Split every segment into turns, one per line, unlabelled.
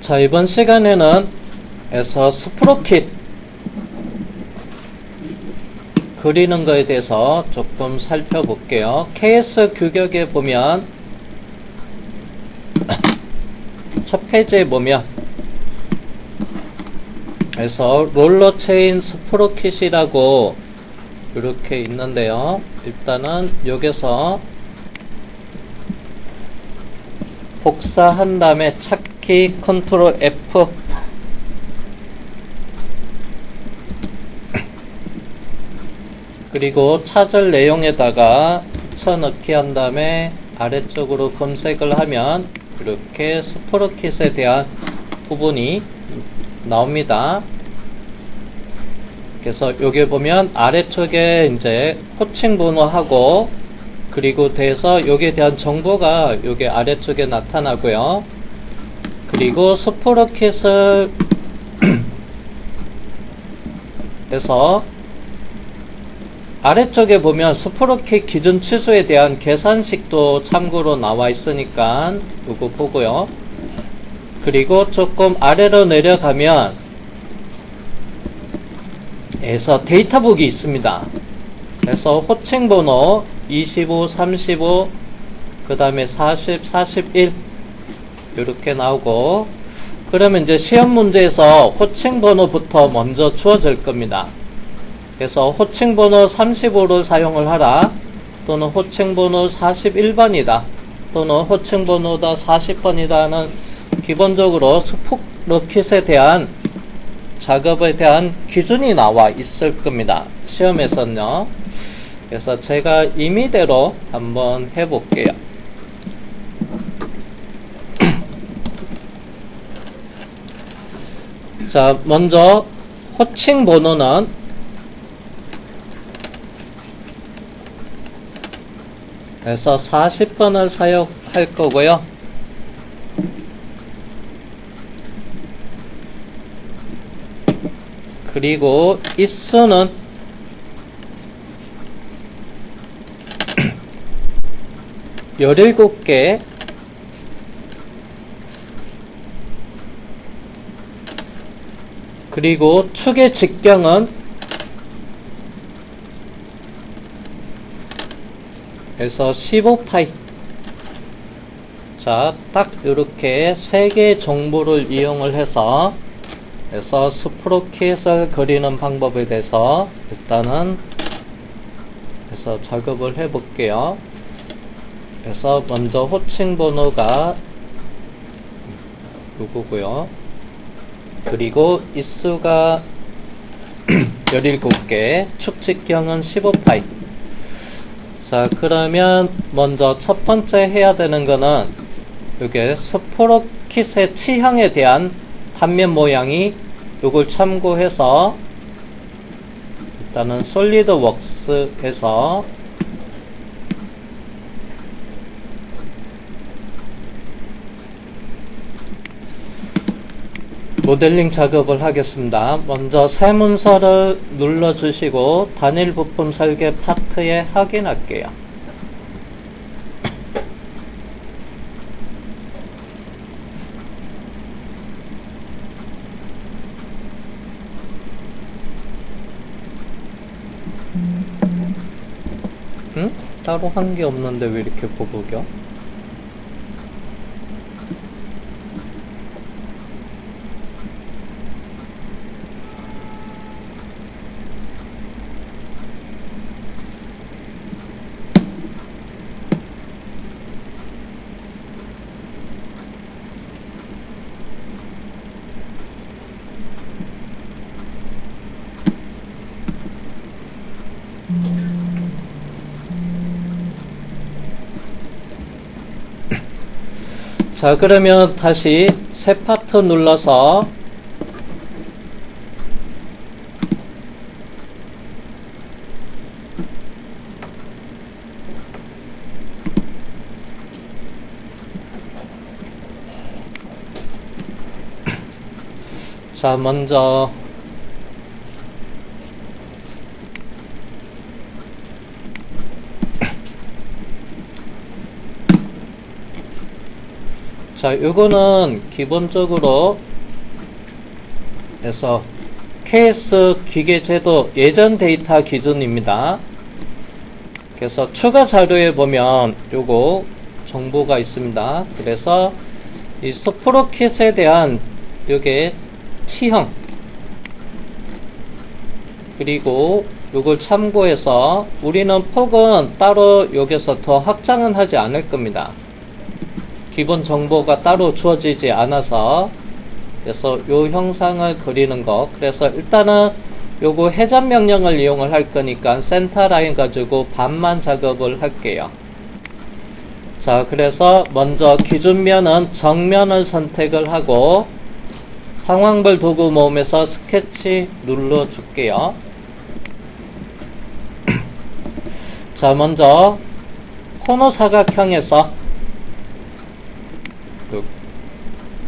자, 이번 시간에는 스프로킷 그리는 거에 대해서 조금 살펴볼게요. KS 규격에 보면 첫 페이지에 보면 롤러 체인 스프로킷이라고 이렇게 있는데요. 일단은 여기서 복사한 다음에 찾기 컨트롤 F 그리고 찾을 내용에다가 붙여넣기 한 다음에 아래쪽으로 검색을 하면 이렇게 스프로킷에 대한 부분이 나옵니다. 그래서 여기 보면 아래쪽에 이제 호칭 번호하고 그리고 돼서 여기에 대한 정보가 여기 아래쪽에 나타나고요. 그리고 스프로킷을 해서 아래쪽에 보면 스프로킷 기준 치수에 대한 계산식도 참고로 나와 있으니까 이거 보고요. 그리고 조금 아래로 내려가면 데이터북이 있습니다. 그래서 호칭 번호 25, 35, 그 다음에 40, 41 이렇게 나오고, 그러면 이제 시험 문제에서 호칭 번호부터 먼저 주어질 겁니다. 그래서 호칭 번호 35를 사용을 하라, 또는 호칭 번호 41번이다, 또는 호칭 번호다 40번이다는 기본적으로 스프로킷에 대한 작업에 대한 기준이 나와 있을 겁니다. 시험에서는요. 그래서 제가 임의대로 한번 해볼게요. 자, 먼저 호칭 번호는 그래서 40번을 사용할 거고요. 그리고 입수는 17개, 그리고 축의 직경은 그래서 15파이. 자, 딱 이렇게 3개의 정보를 이용을 해서 스프로킷을 그리는 방법에 대해서 일단은 작업을 해 볼게요. 그래서 먼저 호칭 번호가 요거고요. 그리고 입수가 17개, 축 직경은 15파이. 자, 그러면 먼저 첫 번째 해야 되는 거는 요게 스프로킷의 치형에 대한 단면 모양이 요걸 참고해서 일단은 솔리드웍스에서 모델링 작업을 하겠습니다. 먼저 새 문서를 눌러주시고 단일 부품 설계 파트에 확인할게요. 응? 따로 한 게 없는데 왜 이렇게 보고겨? 자, 그러면 다시 새 파트 눌러서 자, 먼저 자, 요거는 기본적으로 해서 KS 기계제도 예전 데이터 기준입니다. 그래서 추가 자료에 보면 요거 정보가 있습니다. 그래서 이 스프로킷에 대한 요게 T형 그리고 요걸 참고해서 우리는 폭은 따로 여기서 더 확장은 하지 않을 겁니다. 기본 정보가 따로 주어지지 않아서 그래서 요 형상을 그리는 거 그래서 일단은 요거 회전 명령을 이용을 할 거니까 센터 라인 가지고 반만 작업을 할게요. 자, 그래서 먼저 기준면은 정면을 선택을 하고 상황별 도구 모음에서 스케치 눌러 줄게요. 자, 먼저 코너 사각형에서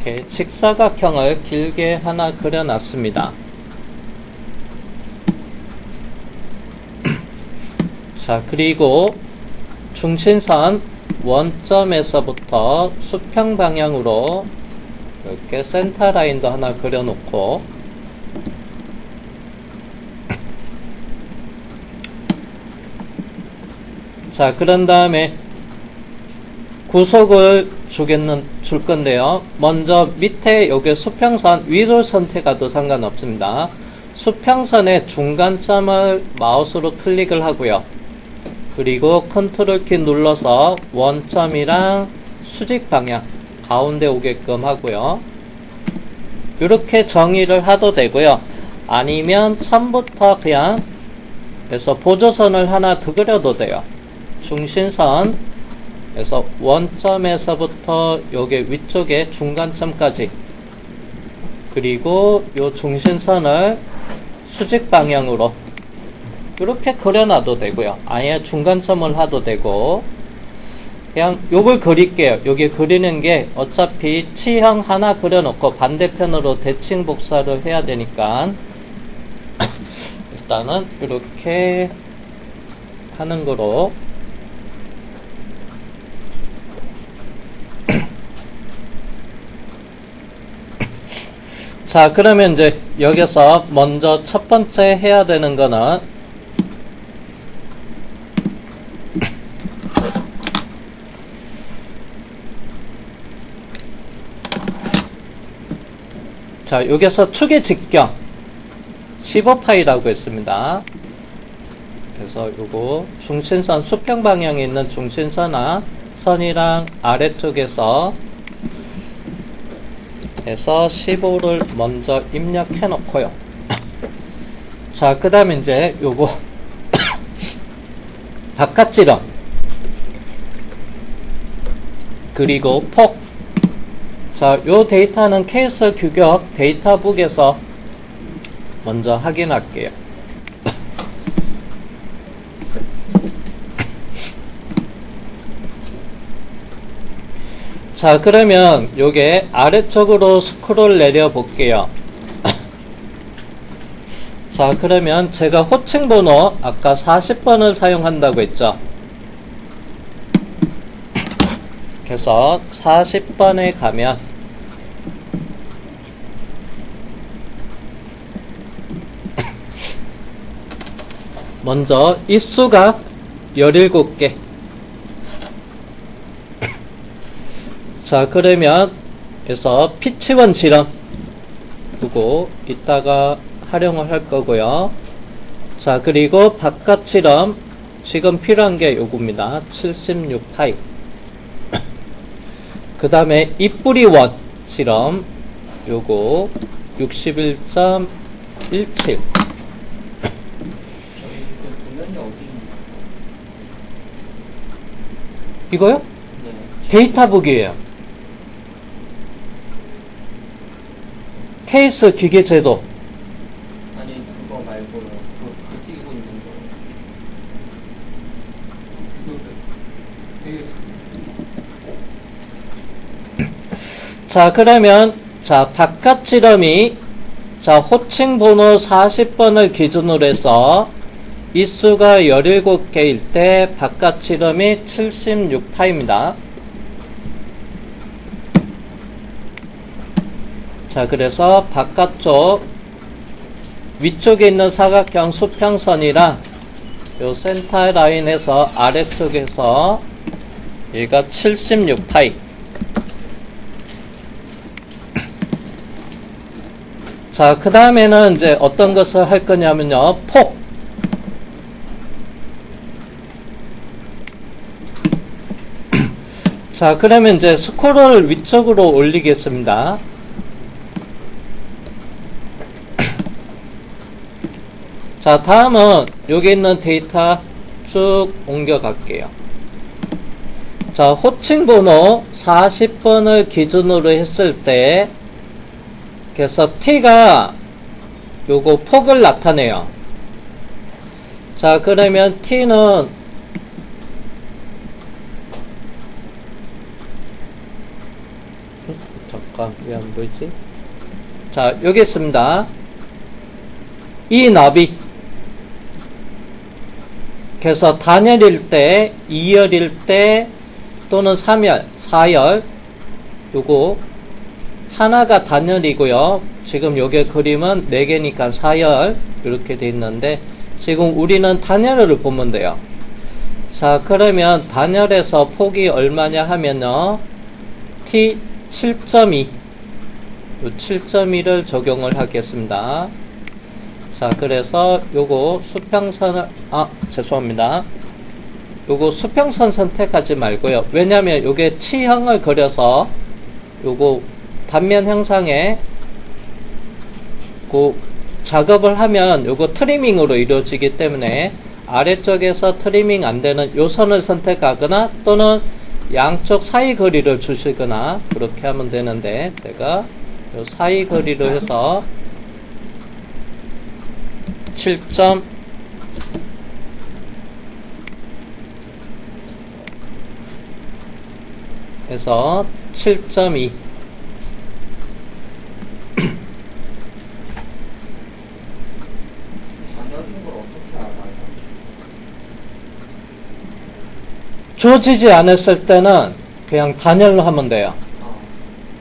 이렇게 직사각형을 길게 하나 그려놨습니다. 자, 그리고 중심선 원점에서부터 수평 방향으로 이렇게 센터 라인도 하나 그려놓고 자, 그런 다음에 구속을 줄 건데요. 먼저 밑에 여기 수평선 위로 선택해도 상관없습니다. 수평선의 중간점을 마우스로 클릭을 하고요. 그리고 컨트롤 키 눌러서 원점이랑 수직 방향 가운데 오게끔 하고요. 이렇게 정의를 하도 되고요. 아니면 처음부터 그냥 그래서 보조선을 하나 더 그려도 돼요. 중심선 그래서 원점에서부터 여기 위쪽에 중간점까지 그리고 요 중심선을 수직 방향으로 이렇게 그려놔도 되고요. 아예 중간점을 하도 되고 그냥 요걸 그릴게요. 여기 그리는 게 어차피 T형 하나 그려놓고 반대편으로 대칭 복사를 해야 되니까 일단은 이렇게 하는 거로 자, 그러면 이제 여기서 먼저 첫 번째 해야 되는 거는 자, 여기서 축의 직경 15파이라고 했습니다. 그래서 요거 중심선 수평 방향에 있는 중심선아 선이랑 아래쪽에서 해서 15를 먼저 입력해 놓고요. 자, 그 다음에 이제 요거 바깥지름 그리고 폭. 자, 요 데이터는 케이스 규격 데이터북에서 먼저 확인할게요. 자, 그러면 요게 아래쪽으로 스크롤 내려 볼게요. 자, 그러면 제가 호칭 번호 아까 40번을 사용한다고 했죠. 그래서 40번에 가면 먼저 이 수가 17개. 자, 그러면 그래서 피치원 지름 두고 이따가 활용을 할 거고요. 자, 그리고 바깥 지름 지금 필요한 게 요겁니다. 76파이. 그 다음에 입뿌리 원 지름 요거 61.17. 이거요? 네. 데이터북이에요. 케이스 기계제도.
아니, 그거 말고 그 띄고 있는 거.
자, 그러면 자, 바깥 지름이 자, 호칭 번호 40번을 기준으로 해서 이 수가 17개일 때 바깥 지름이 76파입니다. 자, 그래서 바깥쪽 위쪽에 있는 사각형 수평선이랑 요 센터 라인에서 아래쪽에서 얘가 76타입. 자, 그 다음에는 이제 어떤 것을 할 거냐면요, 폭. 자, 그러면 이제 스크롤을 위쪽으로 올리겠습니다. 자, 다음은 여기 있는 데이터 쭉 옮겨갈게요. 자, 호칭 번호 40번을 기준으로 했을 때, 그래서 t가 요거 폭을 나타내요. 자, 그러면 t는 잠깐, 왜 안 보이지? 자, 여기 있습니다. 이 나비. 그래서 단열일 때, 2열일 때, 또는 3열, 4열, 요거, 하나가 단열이고요. 지금 요게 그림은 4개니까 4열, 이렇게 돼 있는데, 지금 우리는 단열을 보면 돼요. 자, 그러면 단열에서 폭이 얼마냐 하면요, T 7.2, 요 7.2를 적용을 하겠습니다. 자, 그래서 요거 수평선을, 죄송합니다. 요거 수평선 선택하지 말고요. 왜냐면 요게 치형을 그려서 요거 단면 형상에 그 작업을 하면 요거 트리밍으로 이루어지기 때문에 아래쪽에서 트리밍 안 되는 요 선을 선택하거나 또는 양쪽 사이 거리를 주시거나 그렇게 하면 되는데, 제가 요 사이 거리로 해서 7점 해서 7.2
단열인 걸 어떻게 알아요?
주어지지 않았을 때는 그냥 단열로 하면 돼요.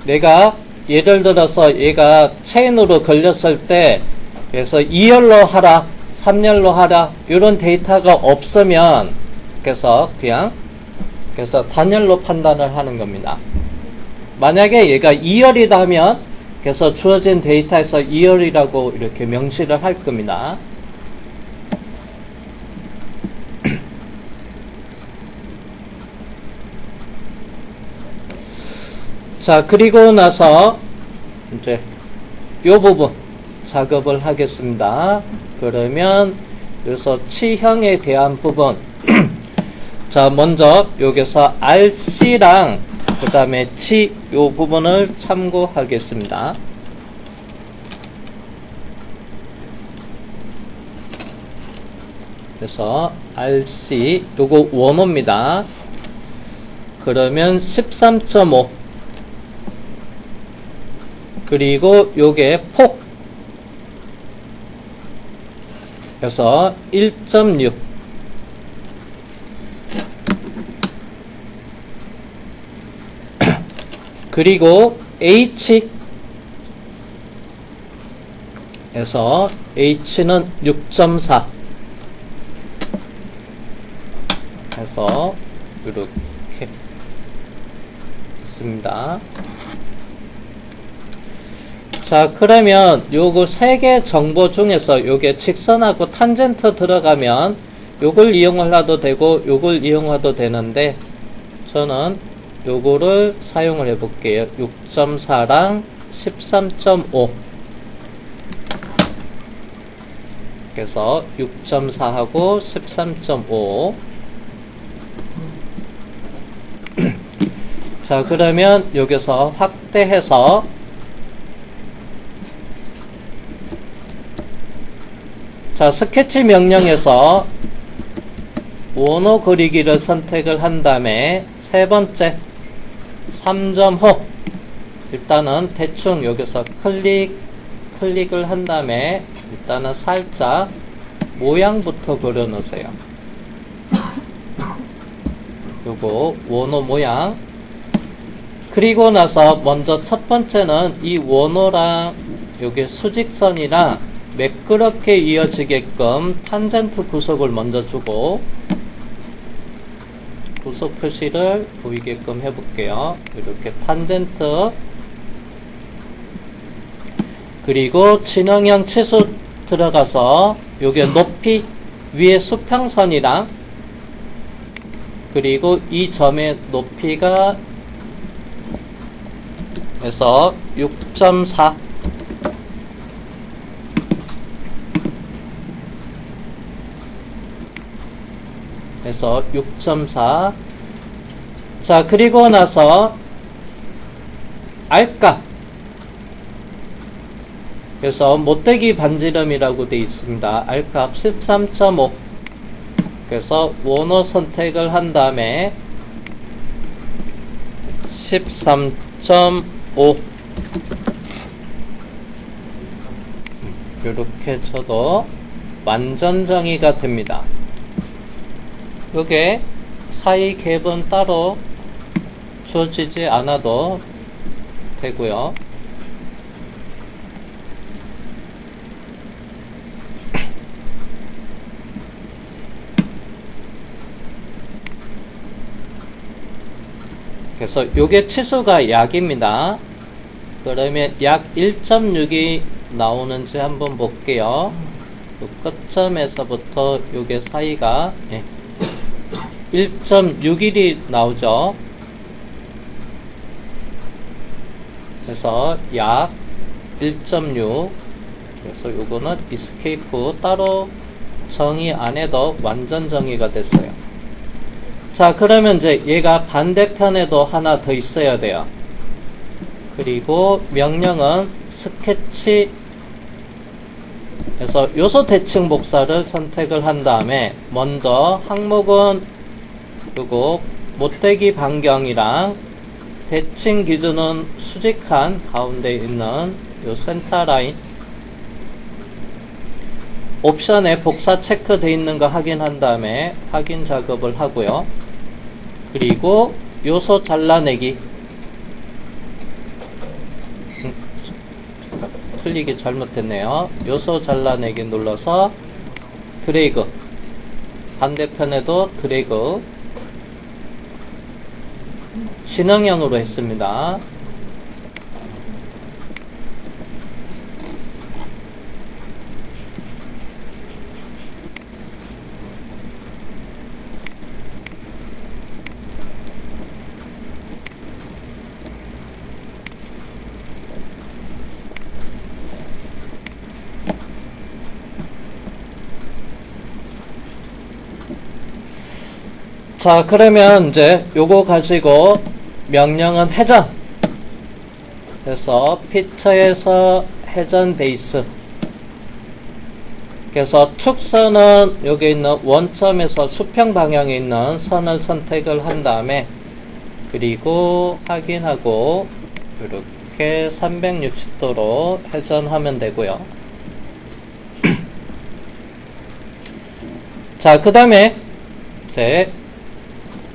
내가 예를 들어서 얘가 체인으로 걸렸을 때 그래서 2열로 하라, 3열로 하라 이런 데이터가 없으면 그래서 그냥 그래서 단열로 판단을 하는 겁니다. 만약에 얘가 2열이다 하면 그래서 주어진 데이터에서 2열이라고 이렇게 명시를 할 겁니다. 자, 그리고 나서 이제 요 부분 작업을 하겠습니다. 그러면 여기서 치형에 대한 부분 자, 먼저 여기서 RC랑 그 다음에 치 요 부분을 참고하겠습니다. 그래서 RC 요거 원호입니다. 그러면 13.5 그리고 요게 폭 그래서 1.6 그리고 H 에서 H는 6.4 해서 이렇게 있습니다. 자, 그러면 요거 3개 정보 중에서 요게 직선하고 탄젠트 들어가면 요걸 이용을 해도 되고 요걸 이용해도 되는데 저는 요거를 사용을 해 볼게요. 6.4랑 13.5 그래서 6.4하고 13.5 자, 그러면 여기서 확대해서 자, 스케치 명령에서 원호 그리기를 선택을 한 다음에 세 번째 3점호 일단은 대충 여기서 클릭을 한 다음에 일단은 살짝 모양부터 그려 놓으세요. 요거 원호 모양 그리고 나서 먼저 첫 번째는 이 원호랑 요게 수직선이랑 매끄럽게 이어지게끔 탄젠트 구속을 먼저 주고 구속 표시를 보이게끔 해볼게요. 이렇게 탄젠트, 그리고 진영형 치수 들어가서 요게 높이 위에 수평선이랑 그리고 이 점의 높이가 해서 6.4 해서 6.4. 자, 그리고 나서 R값, 그래서 못되기 반지름이라고 되어 있습니다. R값 13.5. 그래서 원호 선택을 한 다음에 13.5 이렇게 쳐도 완전 정의가 됩니다. 요게 사이 갭은 따로 주어지지 않아도 되고요. 그래서 요게 치수가 약입니다. 그러면 약 1.6이 나오는지 한번 볼게요. 요 끝점에서부터 요게 사이가 1.61이 나오죠. 그래서 약 1.6. 그래서 요거는 이스케이프 따로 정의 안 해도 완전 정의가 됐어요. 자, 그러면 이제 얘가 반대편에도 하나 더 있어야 돼요. 그리고 명령은 스케치 그래서 요소 대칭 복사를 선택을 한 다음에 먼저 항목은 요거 못되기 반경이랑 대칭 기준은 수직한 가운데 있는 요 센터 라인 옵션에 복사 체크되어 있는 거 확인한 다음에 확인 작업을 하고요. 그리고 요소 잘라내기 클릭이 잘못됐네요. 요소 잘라내기 눌러서 드래그, 반대편에도 드래그, 진행형으로 했습니다. 자, 그러면 이제 요거 가지고 명령은 회전 그래서 피처에서 회전 베이스, 그래서 축선은 여기 있는 원점에서 수평 방향에 있는 선을 선택을 한 다음에 그리고 확인하고 이렇게 360도로 회전하면 되고요. 자, 그 다음에 이제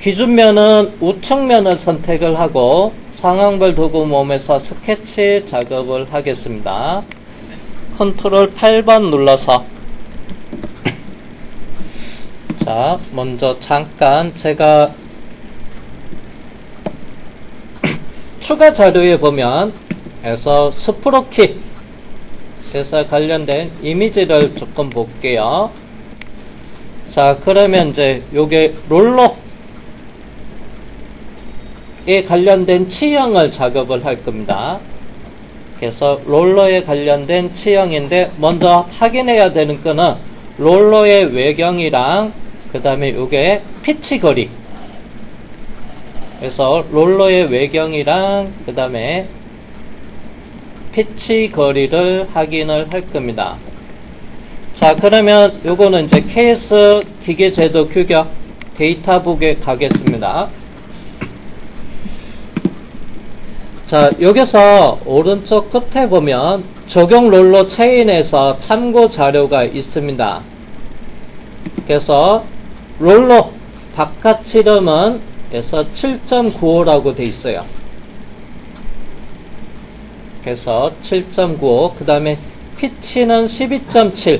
기준면은 우측면을 선택을 하고 상황별 도구 몸에서 스케치 작업을 하겠습니다. 컨트롤 8번 눌러서 자, 먼저 잠깐 제가 추가 자료에 보면 해서 스프로키 에서 관련된 이미지를 조금 볼게요. 자, 그러면 이제 요게 롤러 에 관련된 치형을 작업을 할 겁니다. 그래서 롤러에 관련된 치형인데 먼저 확인해야 되는 거는 롤러의 외경이랑 그 다음에 요게 피치 거리, 그래서 롤러의 외경이랑 그 다음에 피치 거리를 확인을 할 겁니다. 자, 그러면 요거는 이제 KS 기계제도 규격 데이터북에 가겠습니다. 자, 여기서 오른쪽 끝에 보면 적용 롤러 체인에서 참고 자료가 있습니다. 그래서 롤러 바깥 지름은 그래서 7.95라고 돼 있어요. 그래서 7.95, 그 다음에 피치는 12.7.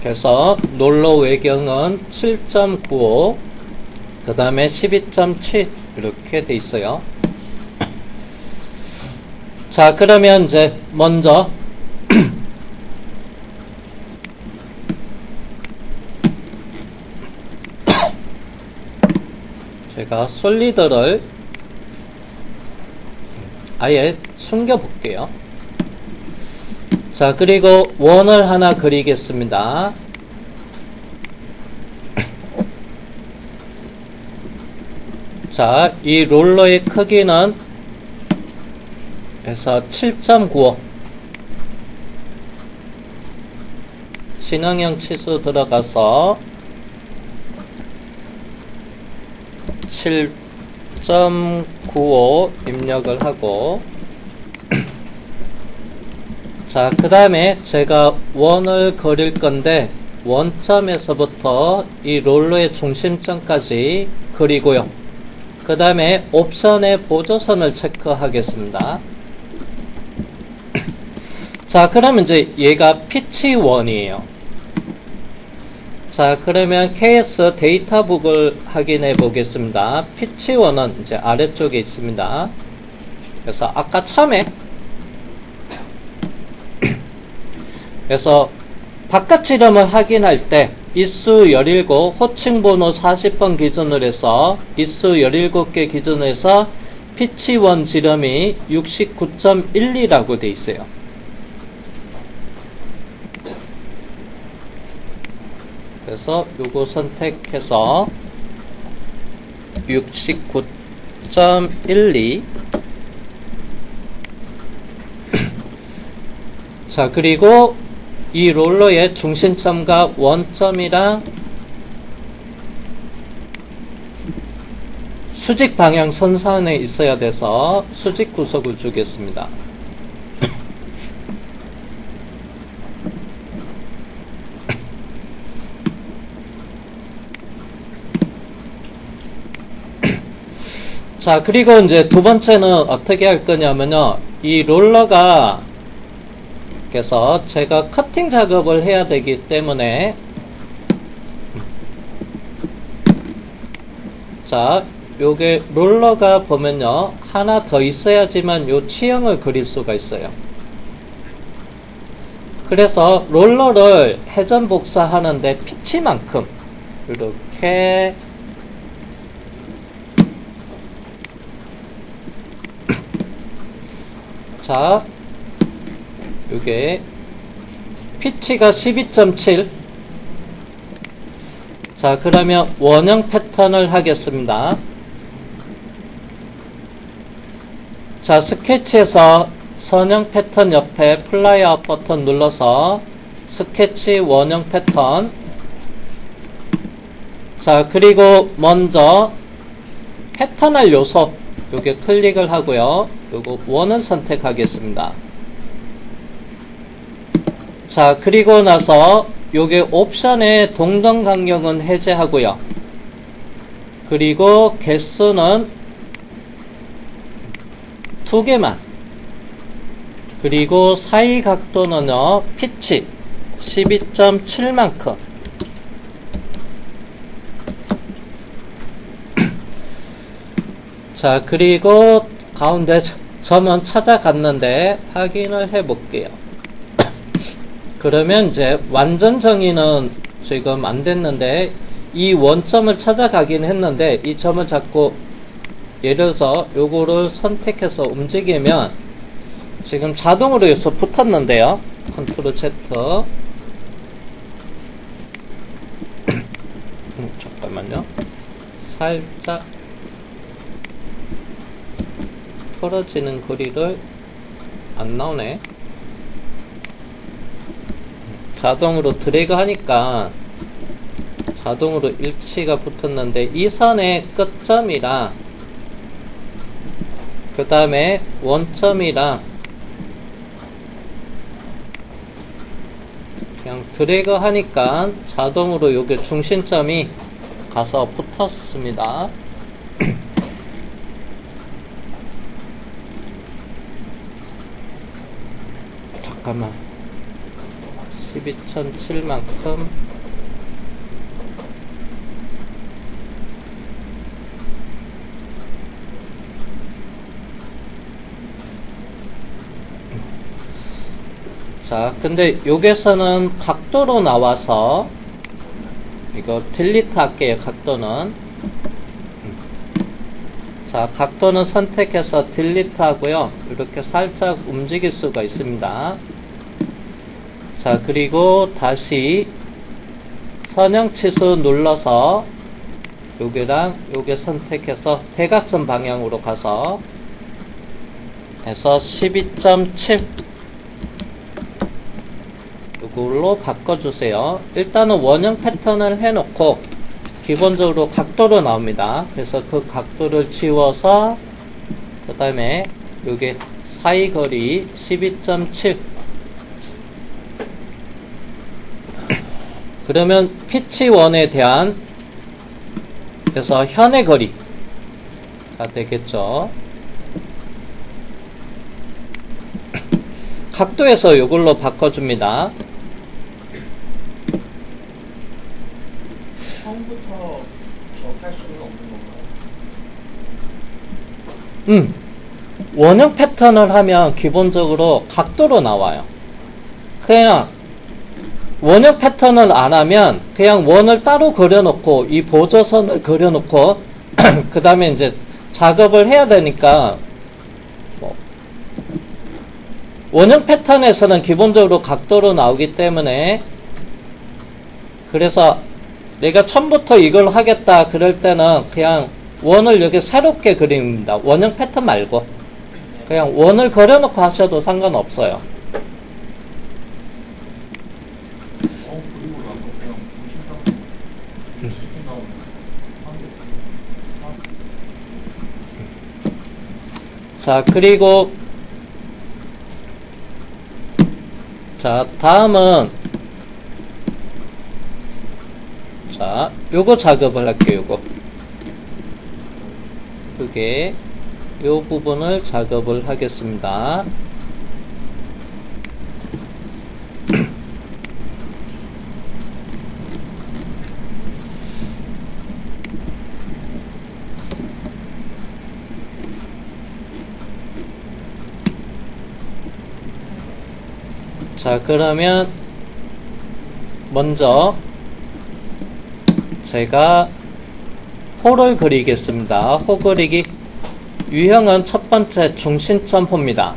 그래서 롤러 외경은 7.95, 그 다음에 12.7 이렇게 돼 있어요. 자, 그러면 이제 먼저 제가 솔리드를 아예 숨겨 볼게요. 자, 그리고 원을 하나 그리겠습니다. 자, 이 롤러의 크기는 그래서 7.95 신흥형 치수 들어가서 7.95 입력을 하고 자, 그 다음에 제가 원을 그릴 건데 원점에서부터 이 롤러의 중심점까지 그리고요. 그 다음에 옵션의 보조선을 체크하겠습니다. 자, 그러면 이제 얘가 피치 1이에요. 자, 그러면 KS 데이터북을 확인해 보겠습니다. 피치 1은 이제 아래쪽에 있습니다. 그래서 아까 처음에 그래서 바깥 이름을 확인할 때 이수 17, 호칭 번호 40번 기준으로 해서 이수 17개 기준으로 해서 피치 1 지름이 69.12라고 돼 있어요. 그래서 요거 선택해서 69.12 자, 그리고 이 롤러의 중심점과 원점이랑 수직 방향 선상에 있어야 돼서 수직 구속을 주겠습니다. 자, 그리고 이제 두 번째는 어떻게 할 거냐면요. 이 롤러가 그래서 제가 커팅 작업을 해야 되기 때문에 자, 요게 롤러가 보면요. 하나 더 있어야지만 요 치형을 그릴 수가 있어요. 그래서 롤러를 회전 복사하는데 피치만큼 이렇게 자, 요게 피치가 12.7 자, 그러면 원형 패턴을 하겠습니다. 자, 스케치에서 선형 패턴 옆에 플라이 아웃 버튼 눌러서 스케치 원형 패턴 자, 그리고 먼저 패턴할 요소 요게 클릭을 하고요. 요거 원을 선택하겠습니다. 자, 그리고 나서 요게 옵션의 동전 간격은 해제하고요. 그리고 개수는 2개만. 그리고 사이 각도는요, 피치 12.7만큼. 자, 그리고 가운데 점은 찾아갔는데 확인을 해 볼게요. 그러면 이제 완전 정의는 지금 안 됐는데 이 원점을 찾아가긴 했는데 이 점을 자꾸 예를 들어서 요거를 선택해서 움직이면 지금 자동으로 여기서 붙었는데요. 컨트롤 Z 잠깐만요. 살짝 털어지는 거리를 안 나오네. 자동으로 드래그 하니까 자동으로 일치가 붙었는데 이 선의 끝점이랑 그 다음에 원점이랑 그냥 드래그 하니까 자동으로 요게 중심점이 가서 붙었습니다. 잠깐만. 12,007만큼 자, 근데 여기서는 각도로 나와서 이거 딜리트 할게요. 각도는 자, 각도는 선택해서 딜리트 하고요. 이렇게 살짝 움직일 수가 있습니다. 자, 그리고 다시 선형치수 눌러서 여기랑 요게 선택해서 대각선 방향으로 가서 해서 12.7 이걸로 바꿔주세요. 일단은 원형 패턴을 해놓고 기본적으로 각도로 나옵니다. 그래서 그 각도를 지워서 그 다음에 요게 사이거리 12.7 그러면 피치1에 대한 그래서 현의 거리가 되겠죠. 각도에서 이걸로 바꿔줍니다.
처음부터 저할 수는 없는 건가요?
원형 패턴을 하면 기본적으로 각도로 나와요. 그냥 원형 패턴을 안 하면 그냥 원을 따로 그려놓고 이 보조선을 그려놓고 그 다음에 이제 작업을 해야 되니까 원형 패턴에서는 기본적으로 각도로 나오기 때문에 그래서 내가 처음부터 이걸 하겠다 그럴 때는 그냥 원을 여기 새롭게 그립니다. 원형 패턴 말고 그냥 원을 그려놓고 하셔도 상관없어요.
그리고 나서 그냥 중심점 시킨 다음에
자, 그리고 자, 다음은 자, 요거 작업을 할게요. 요거 그게 요 부분을 작업을 하겠습니다. 자, 그러면 먼저 제가 호를 그리겠습니다. 호 그리기 유형은 첫 번째 중심점 호입니다.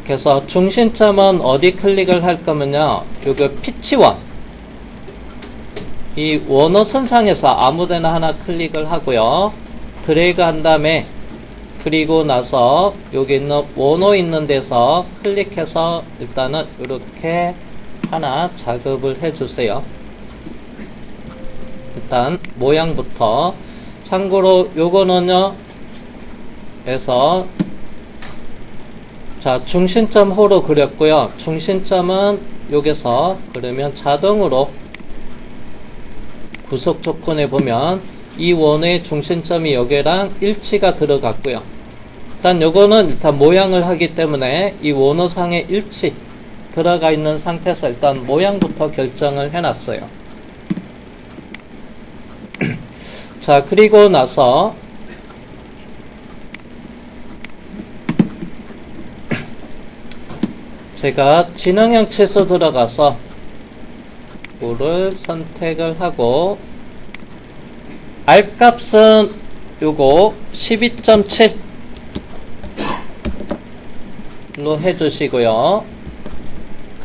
그래서 중심점은 어디 클릭을 할 거면요, 요거 피치1 이 원호 선상에서 아무데나 하나 클릭을 하고요, 드래그 한 다음에 그리고 나서 여기 있는 원호 있는 데서 클릭해서 일단은 이렇게 하나 작업을 해주세요. 일단 모양부터 참고로 요거는요 해서 자, 중심점 호로 그렸고요. 중심점은 여기서 그러면 자동으로 구속 조건에 보면 이 원의 중심점이 여기랑 일치가 들어갔고요. 일단 요거는 일단 모양을 하기 때문에 이 원호상의 일치 들어가 있는 상태에서 일단 모양부터 결정을 해놨어요. 자, 그리고 나서 제가 진행형 치수 들어가서 이거를 선택을 하고 R 값은 요거 12.7로 해주시고요.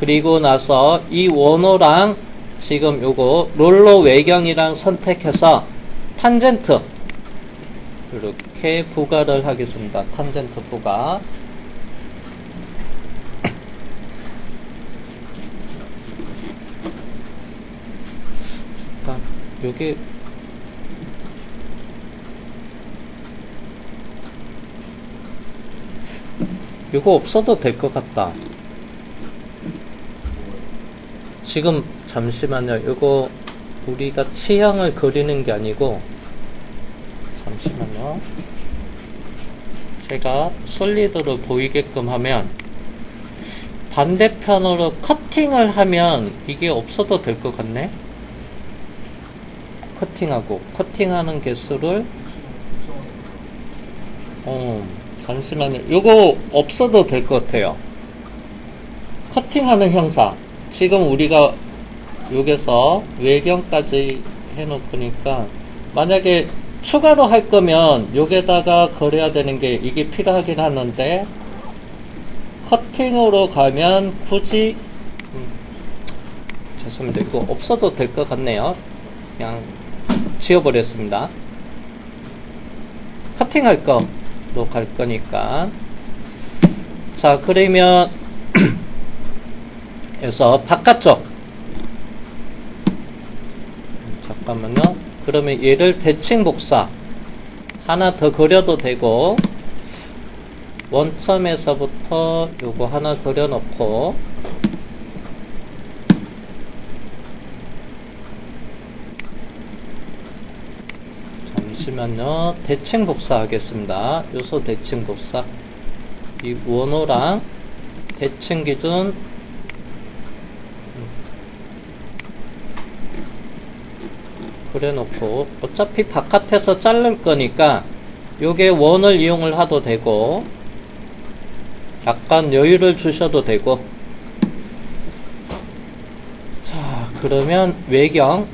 그리고 나서 이 원호랑 지금 요거 롤러 외경이랑 선택해서 탄젠트 이렇게 부과를 하겠습니다. 탄젠트 부과. 잠깐 여기 이거 없어도 될 것 같다. 지금 잠시만요. 이거 우리가 치형을 그리는 게 아니고, 잠시만요. 제가 솔리드로 보이게끔 하면 반대편으로 커팅을 하면 이게 없어도 될 것 같네. 커팅하는 개수를 잠시만요. 요거 없어도 될 것 같아요. 커팅하는 형사. 지금 우리가 여기서 외경까지 해놓으니까 만약에 추가로 할 거면 여기다가 걸어야 되는 게 이게 필요하긴 하는데 커팅으로 가면 굳이 죄송합니다. 이거 없어도 될 것 같네요. 그냥 지워버렸습니다. 커팅할 거로 갈 거니까. 자, 그러면 그래서 바깥쪽 잠깐만요. 그러면 얘를 대칭 복사 하나 더 그려도 되고, 원점에서부터 요거 하나 그려 놓고, 잠시만요. 대칭 복사 하겠습니다. 요소 대칭 복사. 이 원호랑 대칭 기준 그래놓고, 어차피 바깥에서 자를 거니까 요게 원을 이용을 해도 되고, 약간 여유를 주셔도 되고. 자, 그러면 외경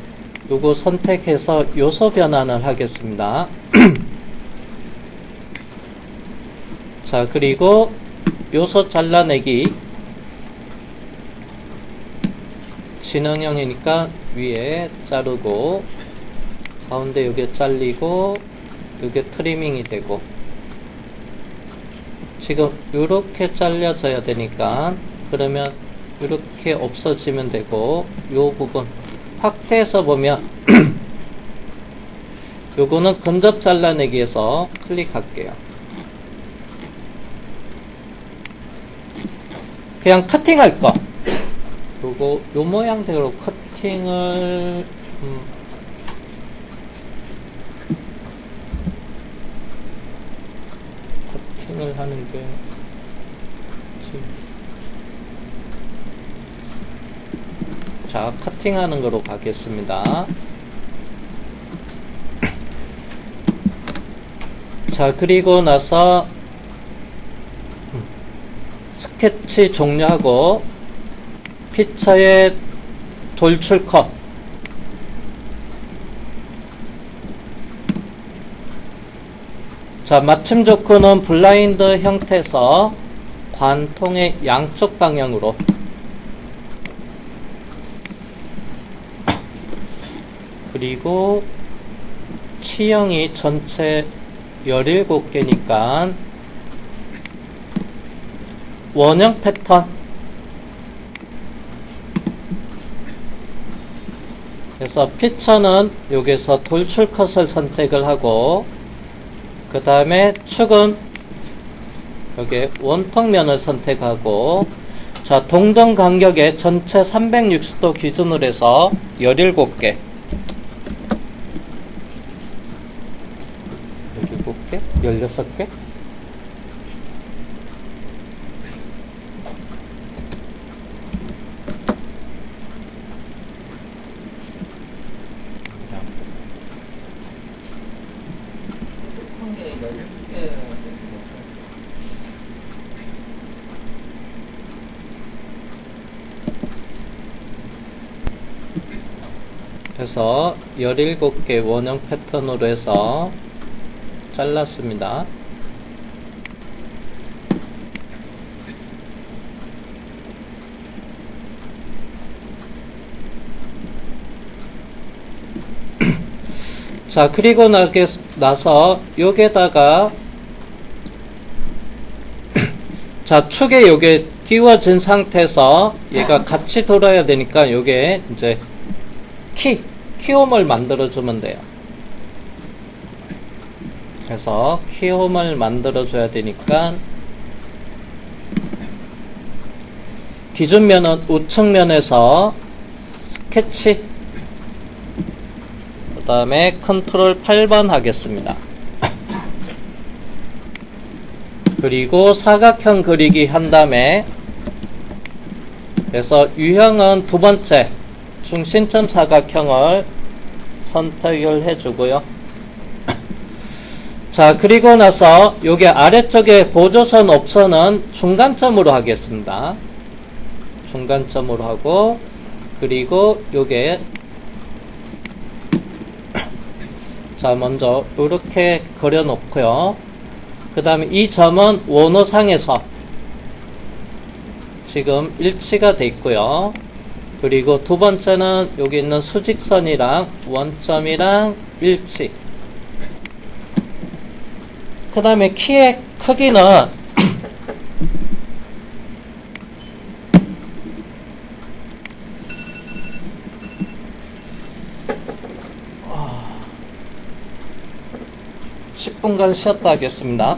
요거 선택해서 요소 변환을 하겠습니다. 자, 그리고 요소 잘라내기 진행형이니까 위에 자르고, 가운데 요게 잘리고, 요게 트리밍이 되고, 지금 요렇게 잘려져야 되니까, 그러면 요렇게 없어지면 되고, 요 부분 확대해서 보면 요거는 근접 잘라내기에서 클릭할게요. 그냥 커팅할 거. 요거 요 모양대로 커팅을 커팅을 하는 게 자, 커팅하는 거로 가겠습니다. 자, 그리고 나서 스케치 종료하고 피처의 돌출 컷. 자, 맞춤 조건은 블라인드 형태에서 관통의 양쪽 방향으로. 그리고 치형이 전체 17개니까 원형 패턴. 그래서 피처는 여기서 돌출 컷을 선택을 하고, 그 다음에 축은 여기 원통면을 선택하고, 자, 동등 간격에 전체 360도 기준으로 해서 17개 16개? 그래서 17개 원형 패턴으로 해서 잘랐습니다. 자, 그리고 나서 여기에다가 자, 축에 요게 끼워진 상태에서 얘가 같이 돌아야 되니까 요게 이제 키홈을 만들어주면 돼요. 그래서 키홈을 만들어줘야 되니까 기준면은 우측면에서 캐치. 그 다음에 컨트롤 8번 하겠습니다. 그리고 사각형 그리기 한 다음에, 그래서 유형은 두 번째 중심점 사각형을 선택을 해주고요. 자, 그리고 나서 여기 아래쪽에 보조선 옵션은 중간점으로 하겠습니다. 중간점으로 하고, 그리고 요게 자, 먼저 이렇게 그려 놓고요. 그 다음에 이 점은 원호상에서 지금 일치가 돼 있고요. 그리고 두 번째는 여기 있는 수직선이랑 원점이랑 일치. 그 다음에 키의 크기는 (10분간) 쉬었다 하겠습니다.